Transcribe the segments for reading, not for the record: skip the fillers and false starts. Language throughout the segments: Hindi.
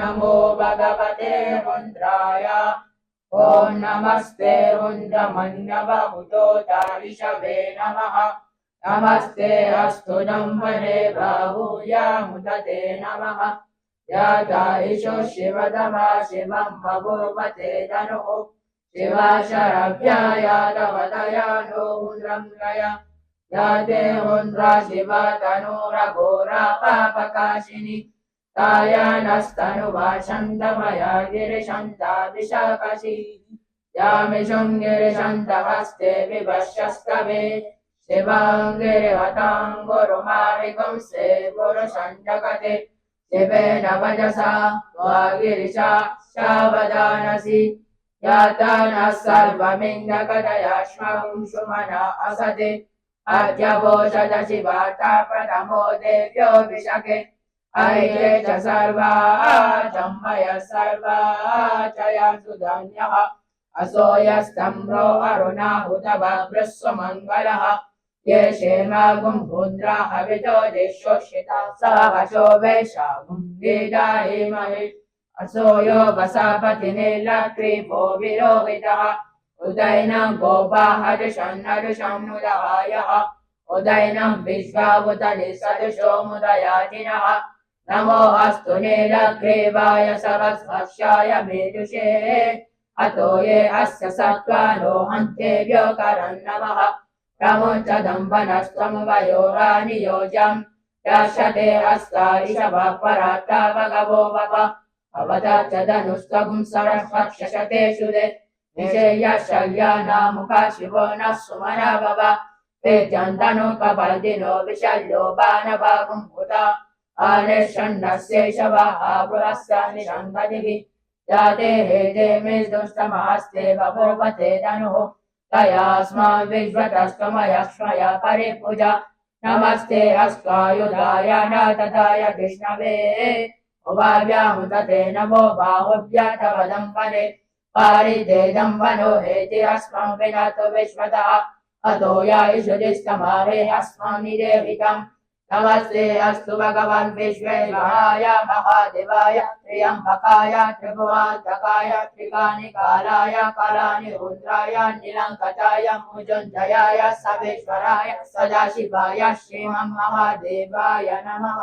नमो भगवते रुद्राय ॐ नमस्ते रुद्रमन्यवहुतोताविषवे नमः नमस्ते अस्तु नम्बरे बाहूयामुदते नमः यादायिषो शिवदमा शिवं बभूवते तनुः शिवाशरभ्या यादवदयानो हुन्द्रम्रय याते हुन्द्रा शिवा तनूरघोरा पापकाशिनी कायानस्तनुवाशन्तमया गिरिशन्ताभिषकशी यामिषुङ्गिरिशन्तहस्ते विभश्यस्तवे शिवाङ्गिरिहताङ्गुरुमारिगुंसे गुरुषण्डकते शिवेन वजसा वागिरिशा शावदानसि याता नः सर्वमिन्दकदयाश्वंशुमना असते अद्य वोषदशि वार्ता प्रथमो देव्यो विशके ऐजे च सर्वा जम्मयः सर्वा च यासुधान्यः असो यस्तम्रो अरुणाहुतभृस्वमङ्गलः ये क्षेमागुम्भुन्द्रा हवितो दिशोषिता सहशो वैशागुम्भीदाहिमहि असो यो वसापतिनिलक्रीपो विरोहितः उदैनं गोपाहर्षन्नरुषन्नुदहायः उदैनं विश्वावुतनि सदृशो मुदयाजिनः नमो अस्तु नीलग्रीवाय सरस्वशाय मेजुषे अतो ये अस्य सत्त्वानो हन्तेभ्योऽकरं नमः प्रमुञ्च दम्बनस्त्वमवयोरानि योजम् याशते अस्तारिषभः परात्ता भगवो वप अवता च धनुस्त्वगुं सरस्वक्षशतेषु दे निषेयशल्यानामुखा शिवो नः सुमना भव तेजन्तनुपबलदिनो विशल्यो बाणभागुम्भुता आनिर्षण्णस्यैषवः पुरस्यानिषङ्गतिः जाते हेते मेदुस्तमहस्ते बभूवते धनुः तयास्मान् विश्वतस्त्वमयक्ष्मया परिपूजा नमस्ते अस्त्वायुधाय नाथताय विष्णवे उभाव्यामुदते नमो बाहुभ्यः तव दम्पने पारिते दम्पनो हेति अस्मान् विनतो विश्वतः अतो यायुषुधिस्तमारे अस्मान् निदेवितम् नमस्ते अस्तु भगवान् विश्वेश्वराय महादेवाय त्र्यम्बकाय त्रिभुवान्तकाय त्रिकानिकालाय कालानि रुद्राय नीलङ्कटाय मुजुञ्जयाय सवेश्वराय सदाशिवाय श्रीमन्महादेवाय नमः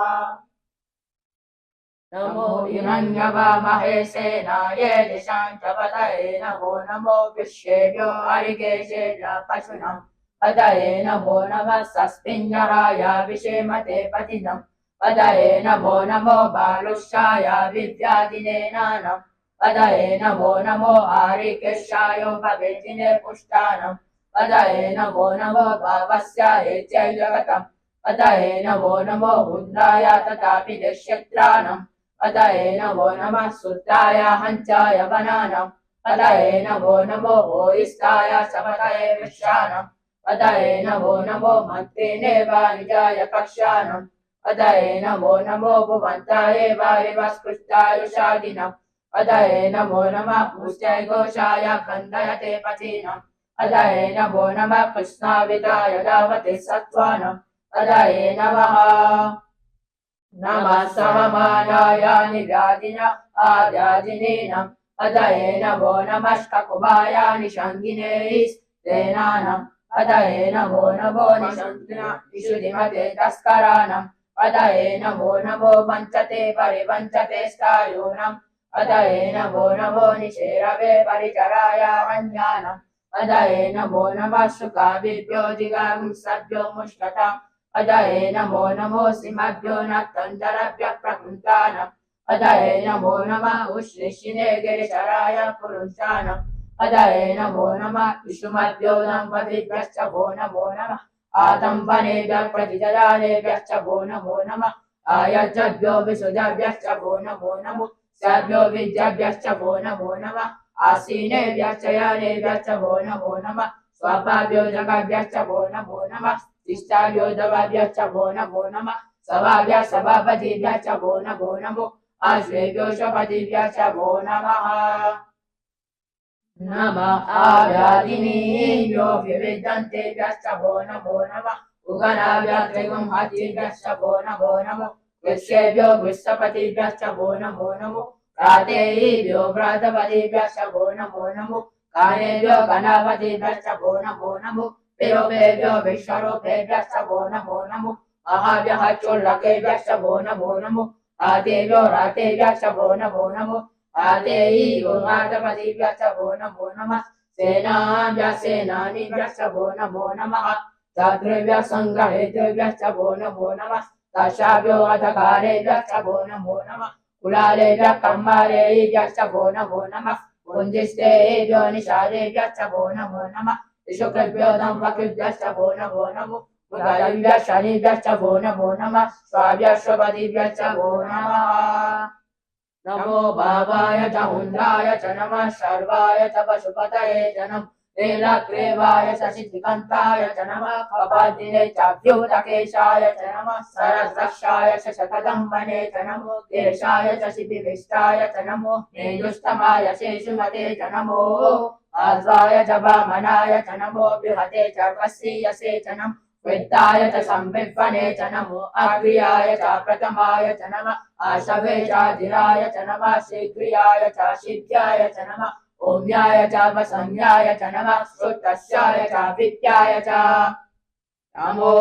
नमो हिरण्यवामहेशेनाय दिशाञ्चपतये नमो नमो विश्वेभ्यो हरिकेशेन पशुनम् पदये नमो नमः सस्मिन्नराय विषेमते पतिनम् पदये नमो नमो बालुष्याय विद्यादिने नानम् पदये नमो नमो हरिकेशायोपवेदिने पुष्टानम् पदये नमो नमो भावस्याय जगतम् पदये नमो नमो हुन्द्राय तथापि दश्यत्राणम् पदये नमो नमः सुताय हञ्चाय वनानम् पदये नमो नमो होरिष्ठाय सपदये विश्रानम् पदये नमो नमो मन्त्रिणे वाणिजाय कक्ष्यानम् पदये नमो नमो भुवन्ताय वारिवस्पृष्टायुषादिनम् पदये नमो नमः पुष्टय घोषाय बन्धयते पतिनम् पदये नमो नमः कृष्णाविदाय धावते सत्त्वानम् पदये नमः नमः सहमानाय निव्यादिन आद्यादिनीनम् पदये नमो नमः ककुभाय निषङ्गिनेस्तेनानम् पदये नमो नमो निषुधिमते तस्करानम् पदये नमो नमो वञ्चते परिवञ्चते स्थायूनम् पदये नमो नमो निशेरवे परिचराय अन्यानम् पदये नमो नमः शुकाभिभ्यो जिगांसभ्यो मुष्टताम् पदये नमो नमो सिंहभ्यो नक्तञ्जरभ्यः प्रकृन्तानम् पदये नमो नमः उश्लिशिने गिरिशराय पुरुषानम् पदये नमो नमः विष्णुमभ्यो दम्पतिभ्यश्च भो नमो नमः आदम्बनेभ्यः प्रतिजलानेभ्यश्च भो नमो नमः आयज्जभ्यो विसुजभ्यश्च भो नमो नमः सर्भ्यो विद्याभ्यश्च भो नमो नमः आसीनेभ्यश्च यानेभ्यश्च भो नमो नमः स्वापाभ्यो जगाभ्यश्च भो नमो नमः तिष्ठाभ्यो दवाभ्यश्च भो नमो नमः सभाभ्यः सभापतिभ्यश्च भो नमो नमः आश्वेभ्यो शपतिभ्यश्च भो नमः नमः आव्यादिनीभ्यो विविधन्तेभ्यश्च भो नमो नमः उगनाभ्यः त्रिगुंहतिभ्यश्च भो नमो नमः वृक्षेभ्यो वृषपतिभ्यश्च भो नमो नमः प्रातेभ्यो व्रतपतिभ्यश्च वो नमो नमो कानेभ्यो गणपतिभ्यश्च वो नमो नमो विरूपेभ्यो विश्वरूपेभ्यश्च वो नमो नमो महाभ्यः चोल्लकेभ्यश्च वो नमो नमो आतेभ्यो रातेभ्यश्च वो नमो नमो आतेभ्यो व्रतपतिभ्यश्च वो नमो नमः सेनाभ्यः सेनानीभ्यश्च वो नमो नमः दातृभ्यः सङ्ग्रहेतृभ्यश्च वो नमो नमः दशाभ्यो अधकारेभ्यश्च वो नमो नमः कुलालेभ्यः कम्मारेभ्यश्च वो नमो नमः कुञ्जिष्टेभ्यो निषादेभ्यश्च वो नमो नमः शुक्रेभ्यो दम्पतिभ्यश्च वो नमो नमो मुदायिभ्यः शनिभ्यश्च वो नमो नमः स्वाभ्यः स्वपतिभ्यश्च वो नमः नमो भावाय च हुण्डाय च नमः सर्वाय च पशुपतये च नमः नीलग्रीवाय च शितिकान्ताय च नमः कपादिने चाभ्युतकेशाय च नमः सरसक्षाय च शतदम्बने च नमो केशाय च शितिविष्टाय च नमो नेजुष्टमाय शेषुमते च नमो आद्वाय च वामनाय च नमो बृहते च वस्यसे च नमः वित्ताय च संविप्पने च नमो अग्र्याय च प्रथमाय च नमः आशवे च धीराय च नमः शीघ्रियाय च सिद्ध्याय च नमः ओम्याय च वसन्याय च नमः श्रुतस्याय च विद्याय च नमो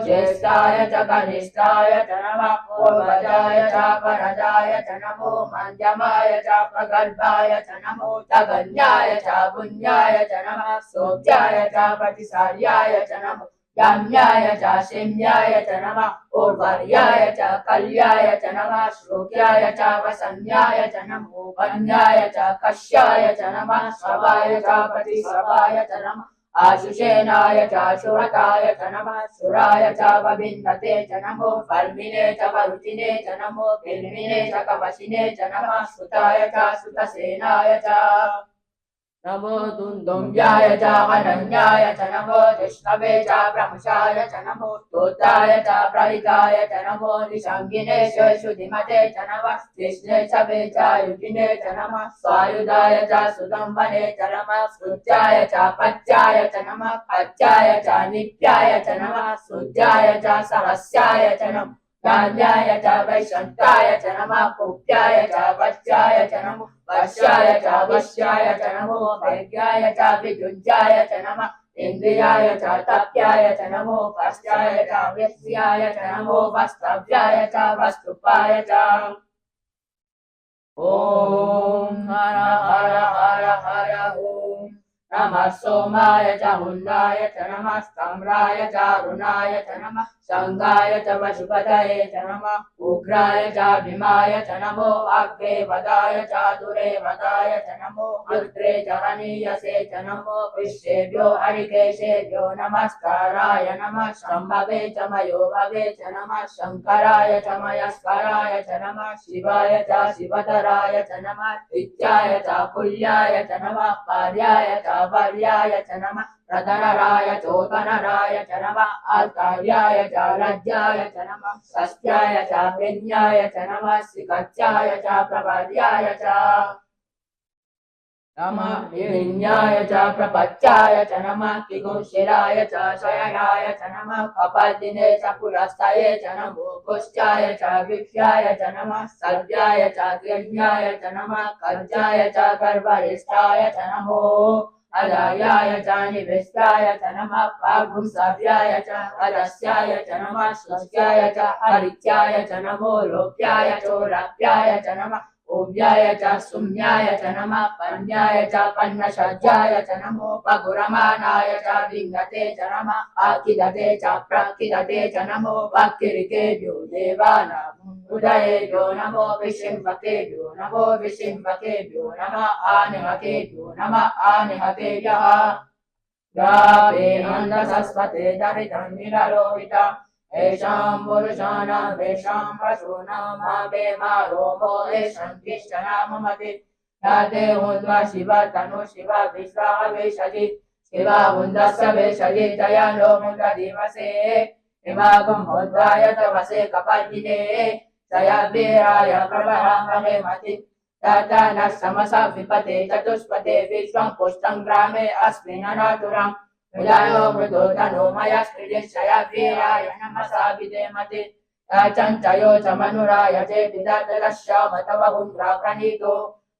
ज्येष्ठाय च कनिष्ठाय च नमः पूर्वजाय च परजाय च नमो मध्यमाय च प्रगल्भाय च नमो तगन्याय च पुण्याय च नमः सोऽध्याय च प्रतिसार्याय च नमो याम्याय च शिम्याय च नमः उर्वर्याय च कल्याय च नमः श्लोक्याय च वसन्याय च नमो वन्याय च कश्याय च नमः श्रवाय च प्रतिश्रवाय च नमः आशुषेनाय च शुरताय च नमः सुराय च वभिन्नते च नमो वर्मिने च वरुचिने च नमो बिल्मिने च कवशिने च नमः सुताय च सुतसेनाय च नमो दुन्दुम्याय च अनन्याय च नमो जिष्णवे च प्रमुषाय च नमो स्तोत्राय च प्रहिताय च नमो निषङ्गिने च शुधिमते च नमः कृष्णे च वे च युगिने च नमः स्वायुधाय च सुदम्बने च नमः स्तुत्याय च पच्याय च नमः पच्याय च नित्याय च नमः स्तुत्याय च सहस्याय च नमः ज्ञान्याय च वैशन्ताय च नमः कुप्याय च वच्याय च नमः वश्याय च वश्याय च नमो वैज्ञाय च विजुज्याय च नमः इन्द्रियाय च तप्याय च नमो वस्याय च व्यस्याय च नमो वस्तव्याय च वस्तुपाय च ॐ हर हर हर हर ॐ नमः सोमाय च हुण्डाय च नमः स्तम्राय च अरुणाय च नमः शङ्गाय च पशुपतये च नमः उग्राय च भीमाय च नमो अग्रे वदाय च दुरे वदाय च नमो रुद्रे च हनीयसे च नमो विश्वेभ्यो हरिकेशेभ्यो नमस्काराय नमः शम्भवे च मयोभवे च नमः शङ्कराय च मयस्कराय च नमः शिवाय च शिवतराय च नमः नित्याय च कुल्याय च नमः कार्याय च वर्याय च नमः प्रधनराय चोतनराय च नमः आचार्याय च लज्जाय च नमः षष्ट्याय च विज्ञाय च नमः सिकत्याय च प्रवर्याय च नमः विज्ञाय च प्रपच्याय च नमः किगुंशिराय च शयनाय च नमः कपादिने च पुरस्तये च नमो कुश्चाय च विक्ष्याय च नमः सर्व्याय च गृह्याय च नमः कज्जाय च गर्भरिष्ठाय च नमो अदायाय च निविष्टाय च नमः पागुंसव्याय च अदस्याय च नमः शुष्क्याय च हरित्याय च नमो लोप्याय चोरप्याय च नमः ओव्याय च सुम्याय च नमः पन्याय च पन्नषज्याय च नमो पगुरमानाय च विङ्गते च नमः आकिदते च प्रकिदते च नमो वक्किरिकेभ्यो देवानाम् उदयेभ्यो नमो विशिम्बकेभ्यो नमो विशिम्बकेभ्यो नमः आनिहतेभ्यो नमः आनिहतेभ्यः गावे नन्दसस्वते दरितं निरलोहिता येषां पुरुषाणां येषां पशूनां मावे रोमो येषां तिष्ठनाममति याते हुन्द्वा शिव तनु शिव विश्वा वेशजि शिवा हुन्दस्य वेशजि जयानो मुन्द्र दिवसे इमागं हुन्द्वाय तवसे कपदिने जया वीराय प्रवहामहे मति तथा न समसा विपते चतुष्पते विश्वं पुष्टं ग्रामे अस्मिन् अनातुरम् विदायो मृदो तनो मया स्त्रियश्चया वीराय नमसा विदेमति याचञ्चयो च मनुरायते पितर्दलश्यामतवहुन्द्राप्रणीतो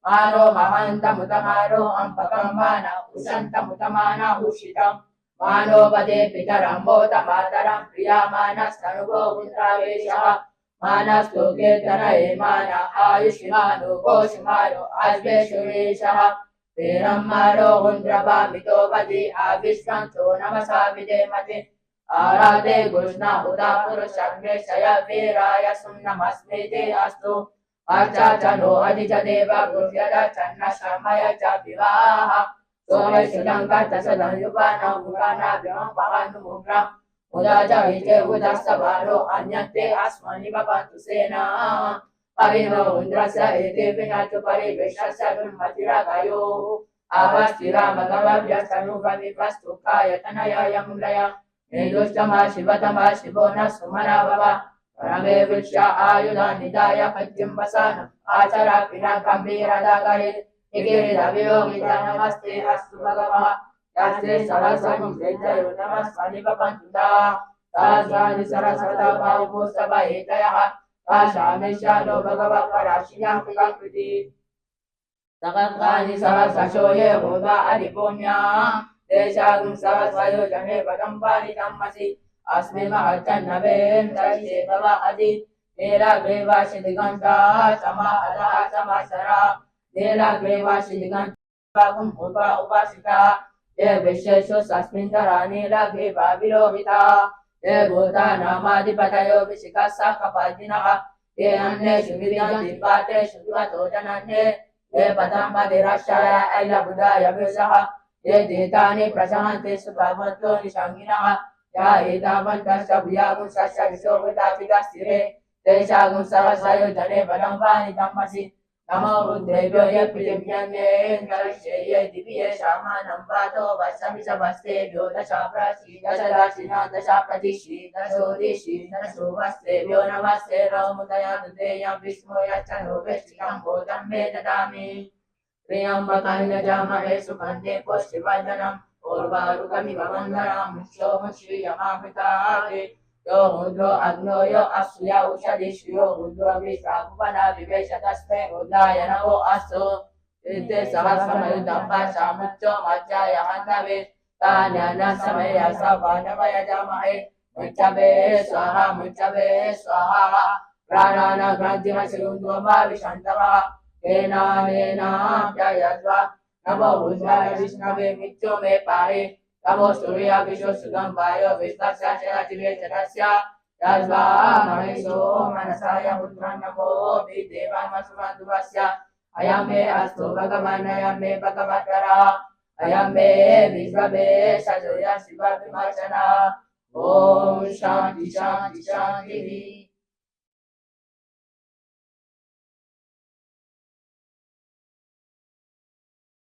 मानो महान्तमुतमानो अम्पकं मान उशन्तमुतमाना उषितम् मानो वदे पितरम्बोत मातरं प्रियामानस्तनुगो हुन्द्रावेशः मानस्तु कीर्तनये मान आयुष्मानो घोषमानो आश्वेषुरेशः वीरं मानो हुन्द्रभामितो वदि आविश्वन्तो नमसा विदेमति आराधे कृष्ण उदा पुरुषन्वेषय वीराय सुन्नमस्मिते अस्तु अर्चा च नो अधि च देव गुह्यद चन्न शमय च विवाह सोमेशुलं कथसदं युवानं मुखानाभ्यं पहानुमुग्रं मुदा च विचे उदस्तबालो अन्यन्ते अस्मनि भवन्तु सेना अभिनो इन्द्रस्य एते विनातु परिवेशस्य दुर्मतिरगयो आवस्थिरामगमभ्यस्तनुभविवस्तु कायतनययं लय निर्दुष्टमा शिवतमा शिवो न सुमना भव परमे वृक्ष आयुधा निदाय पद्यं वसान आचरा पिना गंभीरदागरे निगिरिदवियोगिता नमस्ते अस्तु भगवः यास्ते सरस्वती जयजयो नमस्मनि भवन्तुता सहस्राणि सरस्वता बाहुः सभयेतयः काशामेशानो भगवः पराशियां प्रकृति सकर्तानि सहस्रशो ये भूता अधिपुण्या देशागुं सहस्रयो जने पदं पालितमसि अस्मि महच्चन्नवेन्द्रस्य भव अधि नीलाग्रीवासि दिगन्ता समाहरः समासरा नीलाग्रीवासि दिगन्तागुं उपासिता ये विश्वेषु सस्मिन्धरा नीलाग्रीवा विलोहिता ये भूतानामाधिपतयो विशिखः कपालिनः ये अन्येषु विद्यन्ति पातेषु द्वतो जनन्ये ये पदम्पतिरक्षाय ऐलबुधाय विषः ये देतानि प्रशान्ति सुभवन्तो निषङ्गिनः या एतावन्तश्च भूयागुंसश्च विशोभितापितस्थिरे तेषागुं सहस्रयो जने बलं वानितमसि नमो बुद्धेभ्यो ये पृथिव्यन्येन्द्रश्चे ये दिव्ये शामानं वातो वशमिषभस्तेभ्यो दशाप्रसि दशदाशिना दशाप्रतिशि दशोदिशि दशोवस्तेभ्यो नमस्ते रमुदया दुतेयं विष्णु यच्च नो वेष्टिकं भोजं मे ददामि त्र्यम्बकं सुगन्धे पुष्टिवर्धनम् उर्वारुकमिव वन्दनां सोमश्रियमामृतात् यो रुद्रो अग्नो यो असूया उषदिषु यो रुद्रो विश्वाभुवना विवेश तस्मै रुद्राय नमो अस्तु इति सहस्रमयुतं पाशामुच्चो मज्जाय हन्तवे तान्यानः समये सवानवयजामहे मुच्चवे स्वाहा प्राणानां ग्रन्थिमशिरुन्द्रो मा विशन्तवः केनानेनाप्ययद्वा नमो बुद्धाय विष्णवे मित्रो मे पारे नमो सूर्या विश्वसुतं वायो विश्वस्य चरतिवे चरस्य यद्वा महेशो मनसाय पुत्रं नमो विदेवामसुमधुवस्य अयं मे अस्तु भगवान् अयं मे भगवत्तरः अयं मे विश्ववे सजोया शिव विमर्शनः ॐ शान्ति शान्ति शान्तिः।